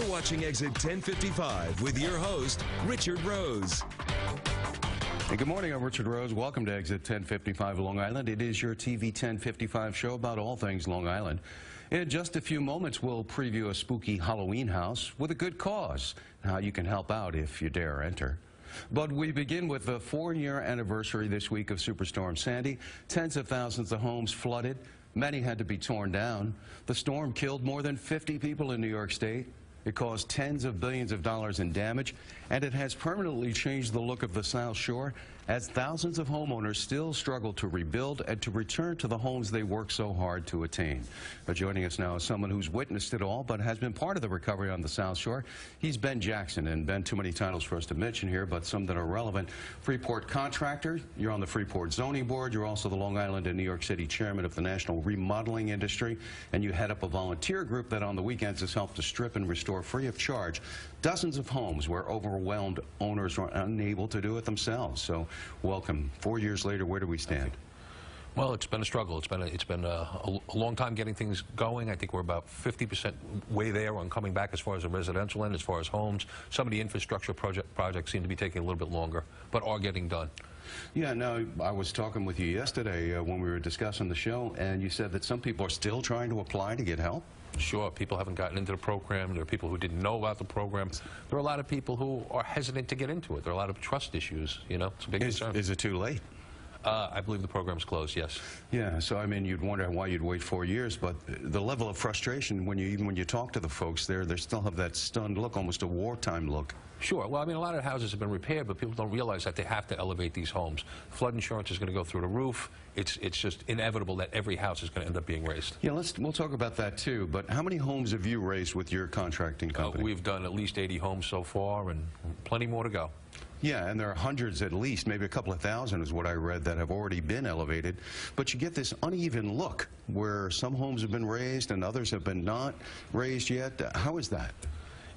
You're watching Exit 1055 with your host, Richard Rose. Hey, good morning. I'm Richard Rose. Welcome to Exit 1055 Long Island. It is your TV 1055 show about all things Long Island. In just a few moments, we'll preview a spooky Halloween house with a good cause, how you can help out if you dare enter. But we begin with the 4-year anniversary this week of Superstorm Sandy. Tens of thousands of homes flooded. Many had to be torn down. The storm killed more than 50 people in New York State. It caused tens of billions of dollars in damage, and it has permanently changed the look of the South Shore as thousands of homeowners still struggle to rebuild and to return to the homes they worked so hard to attain. But joining us now is someone who's witnessed it all but has been part of the recovery on the South Shore. He's Ben Jackson, and Ben, too many titles for us to mention here, but some that are relevant. Freeport contractor, you're on the Freeport Zoning Board, you're also the Long Island and New York City chairman of the National Remodeling Industry, and you head up a volunteer group that on the weekends has helped to strip and restore free of charge dozens of homes where overwhelmed owners are unable to do it themselves. So welcome. 4 years later, where do we stand? Well, it's been a struggle. It's been a long time getting things going. I think we're about 50% way there on coming back as far as the residential end, as far as homes. Some of the infrastructure projects seem to be taking a little bit longer, but are getting done. Yeah, no, I was talking with you yesterday when we were discussing the show, and you said that some people are still trying to apply to get help. Sure, people haven't gotten into the program. There are people who didn't know about the program. There are a lot of people who are hesitant to get into it. There are a lot of trust issues, you know. It's a big concern. Is it too late? I believe the program's closed, yes. Yeah, so I mean, you'd wonder why you'd wait 4 years, but the level of frustration even when you talk to the folks there, they still have that stunned look, almost a wartime look. Sure. Well, I mean, a lot of houses have been repaired, but people don't realize that they have to elevate these homes. Flood insurance is going to go through the roof. It's just inevitable that every house is going to end up being raised. Yeah, we'll talk about that too, but how many homes have you raised with your contracting company? We've done at least 80 homes so far, and plenty more to go. Yeah, and there are hundreds at least, maybe a couple of thousand is what I read, that have already been elevated. But you get this uneven look where some homes have been raised and others have been not raised yet. How is that?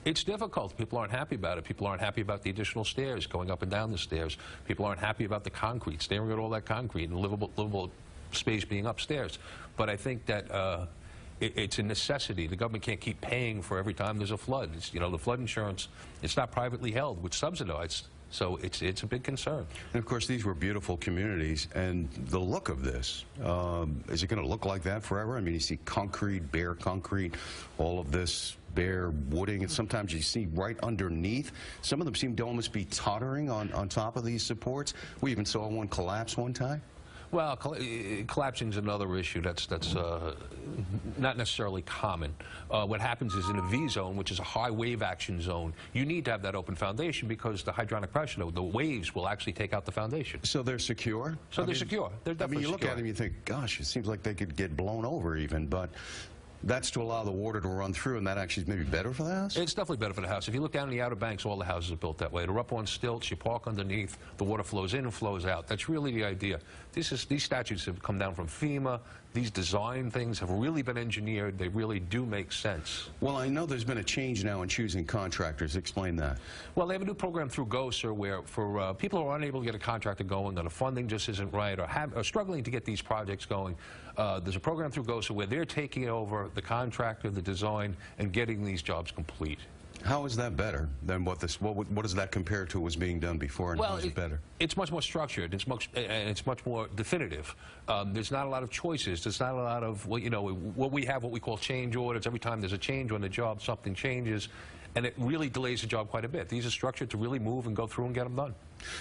It's difficult. People aren't happy about it. People aren't happy about the additional stairs, going up and down the stairs. People aren't happy about the concrete, staring at all that concrete and livable space being upstairs. But I think that it's a necessity. The government can't keep paying for every time there's a flood. It's, you know, the flood insurance, it's not privately held, it's subsidized. So it's a big concern. And of course, these were beautiful communities, and the look of this, is it going to look like that forever? I mean, you see concrete, bare concrete, all of this bare wooding, and sometimes you see right underneath. Some of them seem to almost be tottering on top of these supports. We even saw one collapse one time. Well, collapsing is another issue that's not necessarily common. What happens is in a V zone, which is a high wave action zone, you need to have that open foundation because the hydronic pressure, the waves will actually take out the foundation. So they're secure? So they're secure. They're definitely you look secure. at them, you think, gosh, it seems like they could get blown over even, but that's to allow the water to run through, and that actually is maybe better for the house? It's definitely better for the house. If you look down in the Outer Banks, all the houses are built that way. They're up on stilts, you park underneath, the water flows in and flows out. That's really the idea. These statutes have come down from FEMA. These design things have really been engineered. They really do make sense. Well, I know there's been a change now in choosing contractors. Explain that. Well, they have a new program through GOSA where for people who are unable to get a contractor going, or the funding just isn't right, or struggling to get these projects going, there's a program through GOSA where they're taking over the contractor, the design, and getting these jobs complete. How is that better than what does that compare to what was being done before, and how is it better? It's much more structured. It's much more definitive. There's not a lot of choices. There's not a lot of, well, you know, what we have, what we call change orders. Every time there's a change on the job, something changes, and it really delays the job quite a bit. These are structured to really move and go through and get them done.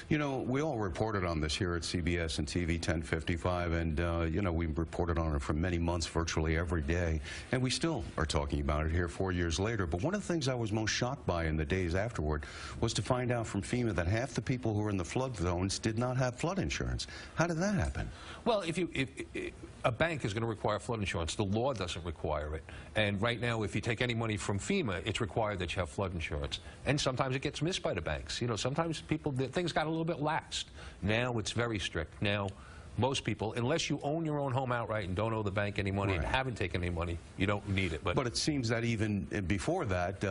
You know, we all reported on this here at CBS and TV 1055, and, you know, we reported on it for many months, virtually every day, and we still are talking about it here 4 years later. But one of the things I was most shocked by in the days afterward was to find out from FEMA that half the people who were in the flood zones did not have flood insurance. How did that happen? Well, if a bank is going to require flood insurance, the law doesn't require it. And right now, if you take any money from FEMA, it's required that you have flood insurance. And sometimes it gets missed by the banks. You know, sometimes things got a little bit laxed. Now it's very strict. Now most people, unless you own your own home outright and don't owe the bank any money and haven't taken any money, you don't need it. But it seems that even before that,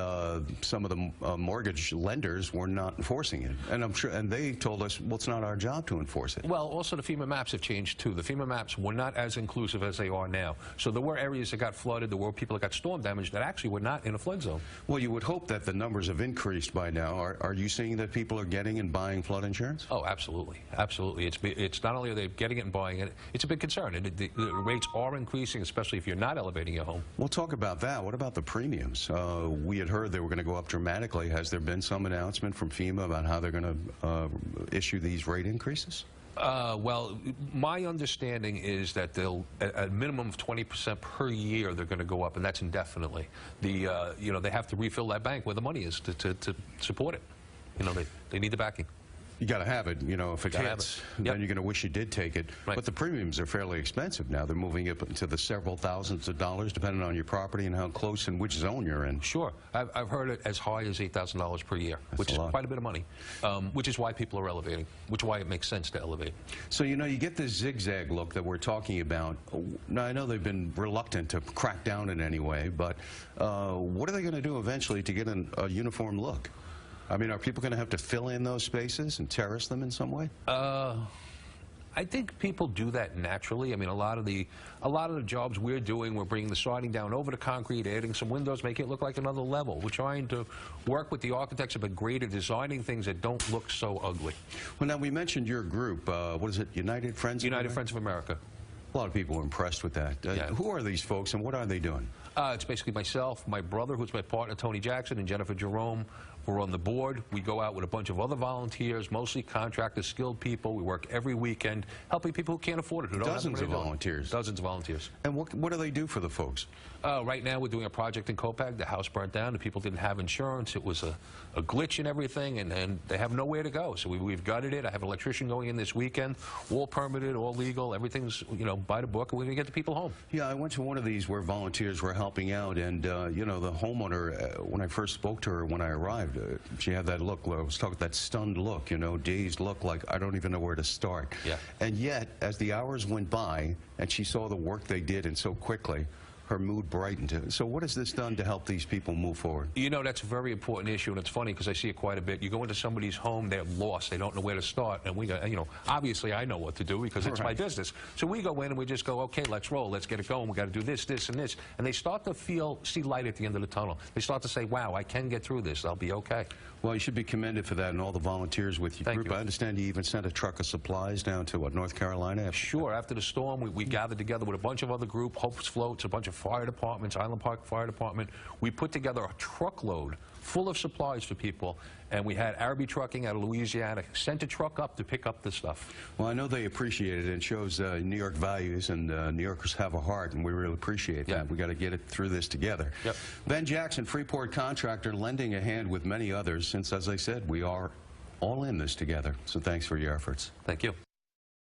some of the mortgage lenders were not enforcing it. And I'm sure, and they told us, well, it's not our job to enforce it. Well, also the FEMA maps have changed too. The FEMA maps were not as inclusive as they are now. So there were areas that got flooded, there were people that got storm damage that actually were not in a flood zone. Well, you would hope that the numbers have increased by now. Are you seeing that people are getting and buying flood insurance? Oh, absolutely. Absolutely. It's not only are they getting it and buying it, it's a big concern. The rates are increasing, especially if you're not elevating your home. We'll talk about that. What about the premiums? We had heard they were going to go up dramatically. Has there been some announcement from FEMA about how they're going to issue these rate increases? Well, my understanding is that they'll, at a minimum of 20% per year, they're going to go up, and that's indefinitely. You know, they have to refill that bank where the money is to support it. You know, they need the backing. You got to have it. You know, if it hits, then you're going to wish you did take it. Right. But the premiums are fairly expensive now. They're moving up into the several thousands of dollars, depending on your property and how close and which zone you're in. Sure. I've heard it as high as $8,000 per year, which is quite a bit of money, which is why people are elevating, which is why it makes sense to elevate. So, you know, you get this zigzag look that we're talking about. Now, I know they've been reluctant to crack down in any way, but what are they going to do eventually to get a uniform look? I mean, are people going to have to fill in those spaces and terrace them in some way? I think people do that naturally. I mean, a lot of the jobs we're doing, we're bringing the siding down over the concrete, adding some windows, making it look like another level. We're trying to work with the architects who have been great at designing things that don't look so ugly. Well, now we mentioned your group. What is it? United Friends of America? United Friends of America. A lot of people were impressed with that. Who are these folks and what are they doing? It's basically myself, my brother, who's my partner, Tony Jackson, and Jennifer Jerome. We're on the board. We go out with a bunch of other volunteers, mostly contractors, skilled people. We work every weekend helping people who can't afford it. Who don't Dozens of volunteers. Dozens of volunteers. And what do they do for the folks? Right now we're doing a project in Copag. The house burnt down. The people didn't have insurance. It was a glitch and everything, and they have nowhere to go. So we've gutted it. I have an electrician going in this weekend, all permitted, all legal. Everything's, you know, by the book, and we're going to get the people home. Yeah, I went to one of these where volunteers were helping out, and, you know, the homeowner, when I first spoke to her when I arrived, she had that look, I was talking that stunned look, you know, dazed look, like I don't even know where to start. Yeah. And yet, as the hours went by and she saw the work they did and so quickly, her mood brightened. So what has this done to help these people move forward? You know, that's a very important issue, and it's funny because I see it quite a bit. You go into somebody's home, they're lost, they don't know where to start, and we go, you know, obviously I know what to do because it's my business. So we go in and we just go, okay, let's roll, let's get it going, we got to do this, this, and this. And they start to see light at the end of the tunnel. They start to say, wow, I can get through this, I'll be okay. Well, you should be commended for that and all the volunteers with your group. I understand you even sent a truck of supplies down to, what, North Carolina? Sure. After the storm, we gathered together with a bunch of other groups, Hope's Floats, a bunch of fire departments, Island Park Fire Department. We put together a truckload full of supplies for people, and we had Araby Trucking out of Louisiana sent a truck up to pick up the stuff. Well, I know they appreciate it. It shows New York values, and New Yorkers have a heart, and we really appreciate that. We got to get it through this together. Yep. Ben Jackson, Freeport contractor, lending a hand with many others since, as I said, we are all in this together. So thanks for your efforts. Thank you.